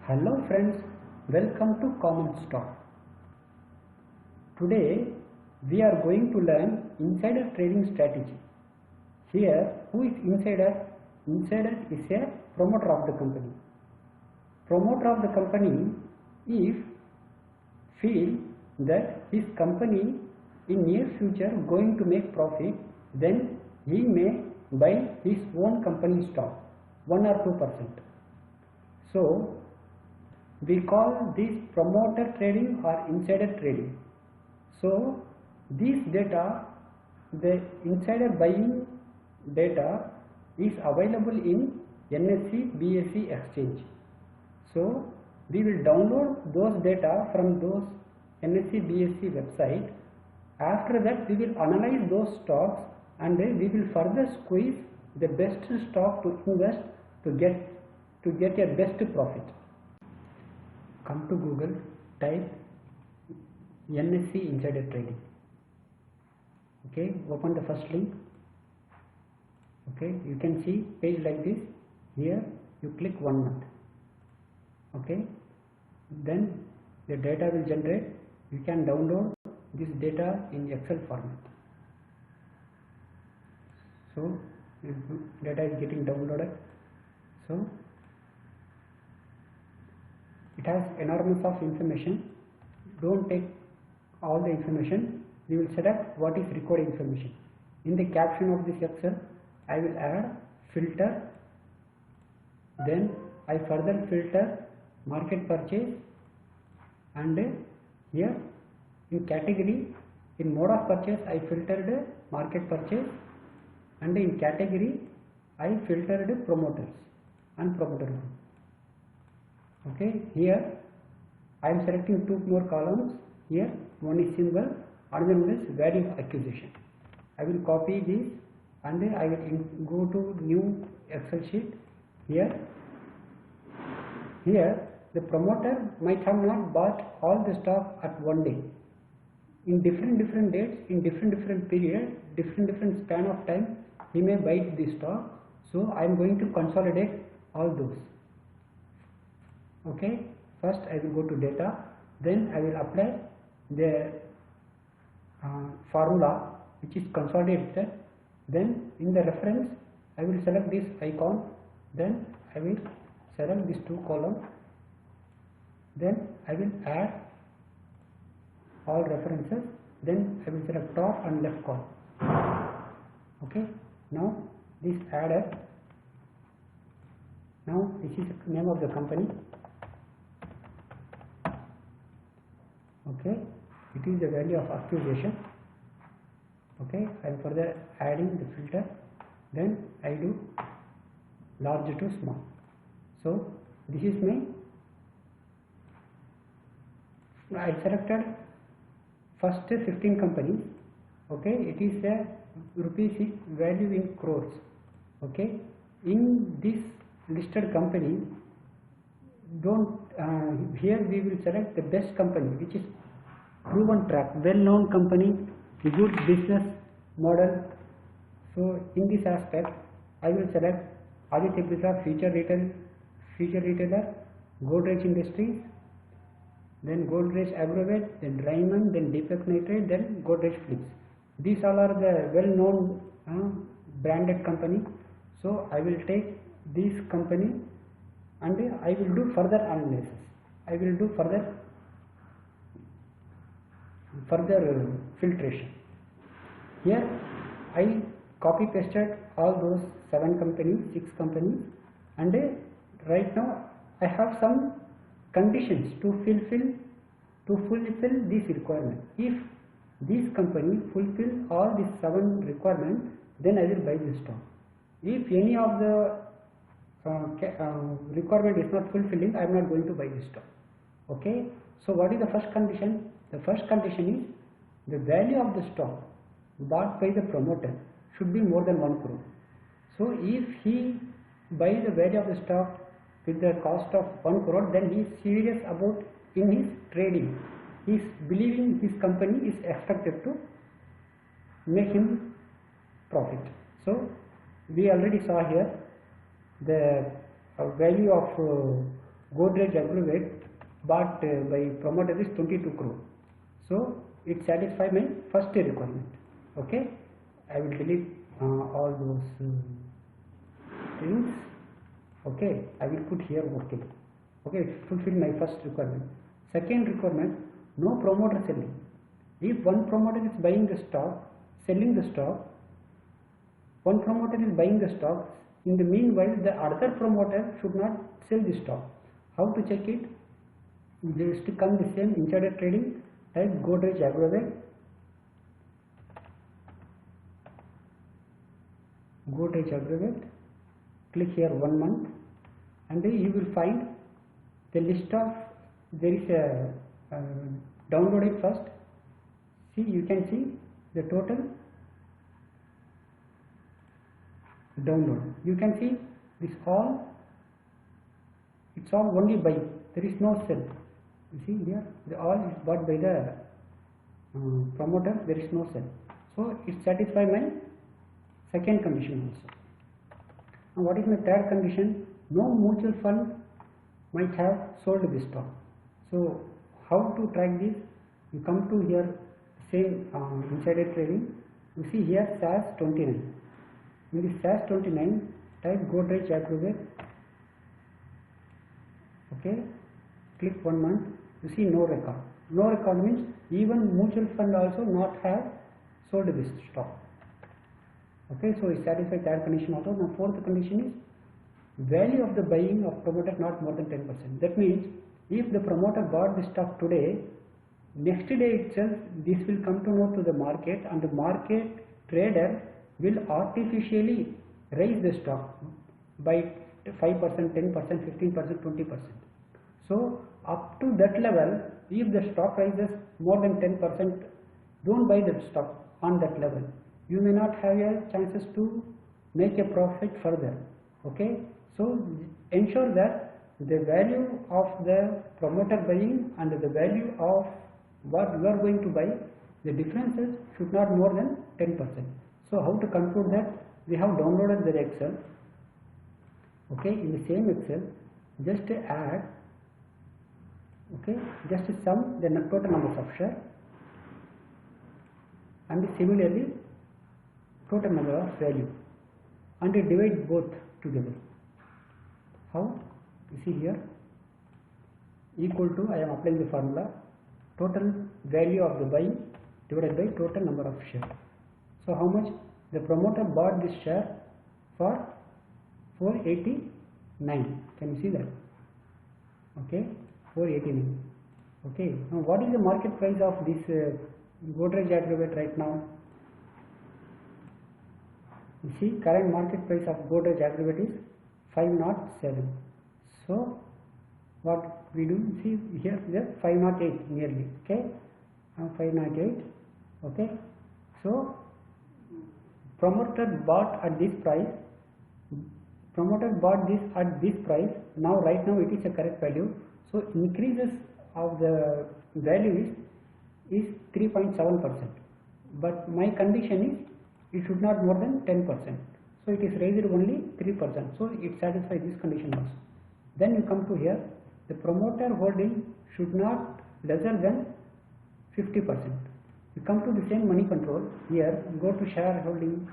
Hello friends, welcome to Common Stock. Today we are going to learn insider trading strategy. Here, who is insider? Insider is a promoter of the company. Promoter of the company, if feel that his company in near future going to make profit, then he may buy his own company stock 1 or 2%. So we call this promoter trading or insider trading. So this data, the insider buying data is available in NSE BSE exchange. So we will download those data from those NSE BSE website. After that we will analyze those stocks and we will further squeeze the best stock to invest to get a best profit. Come to Google, type NSE insider trading. Okay, open the first link. Okay, you can see page like this. Here you click 1 month. Okay, then the data will generate. You can download this data in Excel format. So data is getting downloaded. So it has enormous of information. Don't take all the information. We will select what is required information. In the caption of this Excel, I will add filter. Then I further filter market purchase, and here in category, in mode of purchase I filtered market purchase, and in category I filtered promoters and promoter group. Okay, here I am selecting 2 more columns. Here one is symbol, another one is value of acquisition. I will copy this and I will go to new Excel sheet. Here the promoter might have not bought all the stock at one day. In different dates, in different period, different span of time, he may buy the stock. So I am going to consolidate all those. Okay, first I will go to data, then I will apply the formula which is consolidated. Then in the reference I will select this icon, then I will select these 2 columns, then I will add all references, then I will select top and left column. Okay, now this added. Now this is the name of the company. Okay, it is the value of acquisition. Okay, I am further adding the filter, then I do large to small. So this is I selected first 15 companies. Okay, it is a rupees value in crores. Okay, in this listed company, don't here we will select the best company which is proven track, well known company, good business model. So in this aspect I will select Aditya Birla future retailer, Godrej Industries, then Godrej Agrovet, then Raymond, then Deepak Nitrite, then Godrej Philips. These all are the well known branded company. So I will take this company and I will do further analysis. I will do further filtration. Here I copy pasted all those 7 companies, 6 companies, and right now I have some conditions to fulfill this requirement. If this company fulfill all these 7 requirements, then I will buy this stock. If any of the requirement is not fulfilling, I am not going to buy this stock. Okay, so what is the first condition? The first condition is the value of the stock bought by the promoter should be more than 1 crore. So if he buys the value of the stock with the cost of 1 crore, then he is serious about in his trading. He is believing his company is expected to make him profit. So we already saw here the value of Godrej Agrovet bought by promoter is 22 crore. So it satisfies my first requirement. Okay, I will delete all those things. Okay, I will put here okay. Okay, fulfill my first requirement. Second requirement, no promoter selling. If one promoter is buying the stock, selling the stock, one promoter is buying the stock, in the meanwhile the other promoter should not sell the stock. How to check it? Just to come the same insider trading, type Godrej Agrovet, Godrej Agrovet, click here 1 month, and then you will find the list of, there is a download it first. See, you can see the total download. You can see this all, it's all only buy, there is no sell. You see here, the all is bought by the promoter, there is no sell. So it satisfies my second condition also. Now what is my third condition? No mutual fund might have sold this stock. So how to track this? You come to here, same insider trading. You see here SAS 29. In this SAS 29, type Godrej Agrovet. Okay, click 1 month. You see no record. No record means even mutual fund also not have sold this stock. Okay, so it satisfies third condition also. Now fourth condition is value of the buying of promoter not more than 10%. That means if the promoter bought the stock today, next day itself this will come to know to the market, and the market trader will artificially raise the stock by 5%, 10%, 15%, 20%. So up to that level, if the stock rises more than 10%, don't buy the stock on that level. You may not have a chances to make a profit further. Okay, so ensure that the value of the promoter buying and the value of what you are going to buy, the differences should not more than 10%. So how to conclude that? We have downloaded the Excel. Okay, in the same Excel, just add, okay, just sum the total numbers of share, and similarly total number of value, and divide both together. How? You see here, equal to, I am applying the formula, total value of the buy divided by total number of share. So how much? The promoter bought this share for 489. Can you see that? Okay, 489. Okay, now what is the market price of this Godrej Agrovet right now? You see, current market price of Godrej Agrovet is 507. So what we do, see here, 508 nearly. Okay, 508. Okay, so promoter bought at this price. Promoter bought this at this price. Now right now it is a correct value. So increases of the value is 3.7%. But my condition is it should not more than 10%. So it is raised only 3%. So it satisfies this condition also. Then you come to here, the promoter holding should not lesser than 50%. You come to the same money control. Here, go to shareholding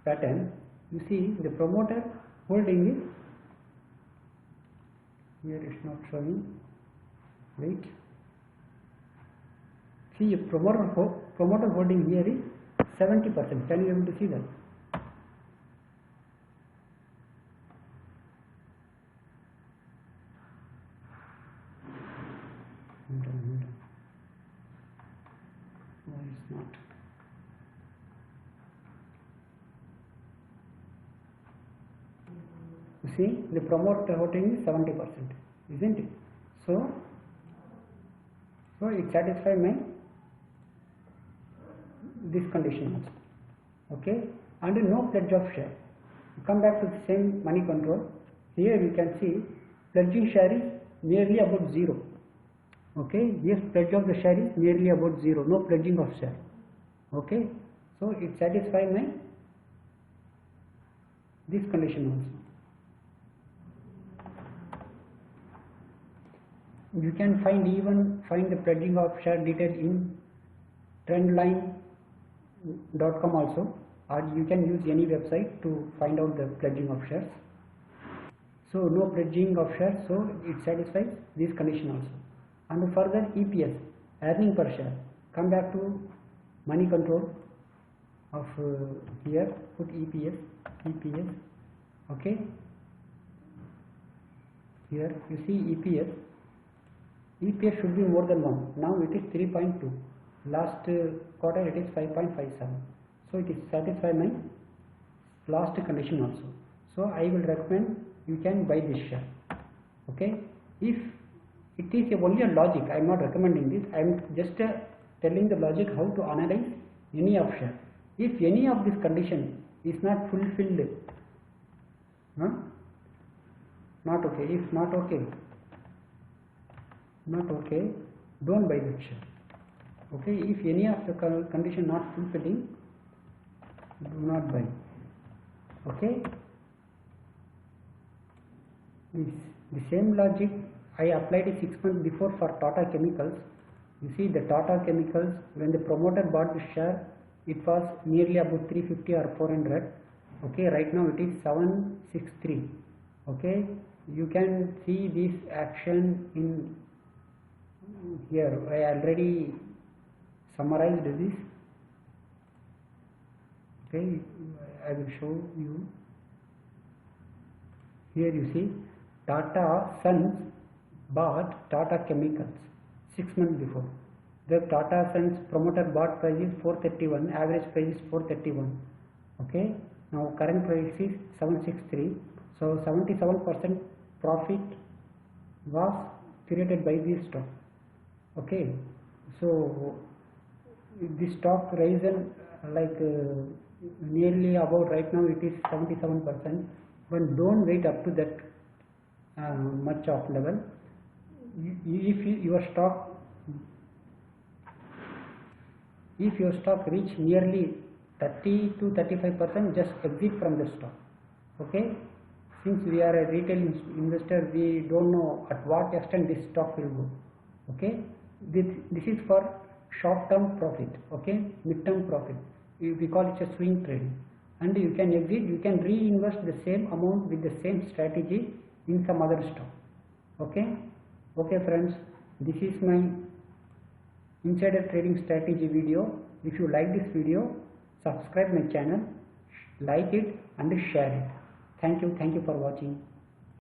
pattern. You see the promoter holding is, here it's not showing. Wait. See, promoter holding here is 70%. Can you able to see that? Why it's not? You see, the promoter holding is 70%, isn't it? So it satisfies my this condition also. Okay, and no pledge of share. Come back to the same money control. Here you can see pledging share is nearly about 0. Okay, yes, pledge of the share is nearly about 0. No pledging of share. Okay, so it satisfies my this condition also. You can find the pledging of share details in trendline.com also, or you can use any website to find out the pledging of shares. So no pledging of shares, so it satisfies this condition also. And further, EPS, earning per share. Come back to money control of here, put EPS, okay. Here you see EPS should be more than 1. Now it is 3.2. Last quarter it is 5.57. So it is satisfy my last condition also. So I will recommend you can buy this share. Okay. If it is only a logic, I am not recommending this. I am just telling the logic how to analyze any of share. If any of this condition is not fulfilled, not okay. If not okay, don't buy that share. Okay. If any of the condition not fulfilling, do not buy. Okay. The same logic I applied it 6 months before for Tata Chemicals. You see the Tata Chemicals, when the promoter bought the share, it was nearly about 350 or 400. Okay, right now it is 763. Okay, you can see this action in here. I already summarized this. Okay, I will show you. Here you see Tata Sons bought Tata Chemicals 6 months before. The Tata Sons promoter bought price is 431, average price is 431. Okay, now current price is 763. So 77% profit was created by this stock. Okay, so this stock risen like nearly about, right now it is 77%. But don't wait up to that much of level. If your stock reach nearly 30 to 35%, just exit from the stock. Okay, since we are a retail investor, we don't know at what extent this stock will go. Okay, this is for short term profit. Okay, mid term profit, we call it a swing trading. And you can exit, you can reinvest the same amount with the same strategy in some other stock. Okay, friends, this is my insider trading strategy video. If you like this video, subscribe my channel, like it and share it. Thank you for watching.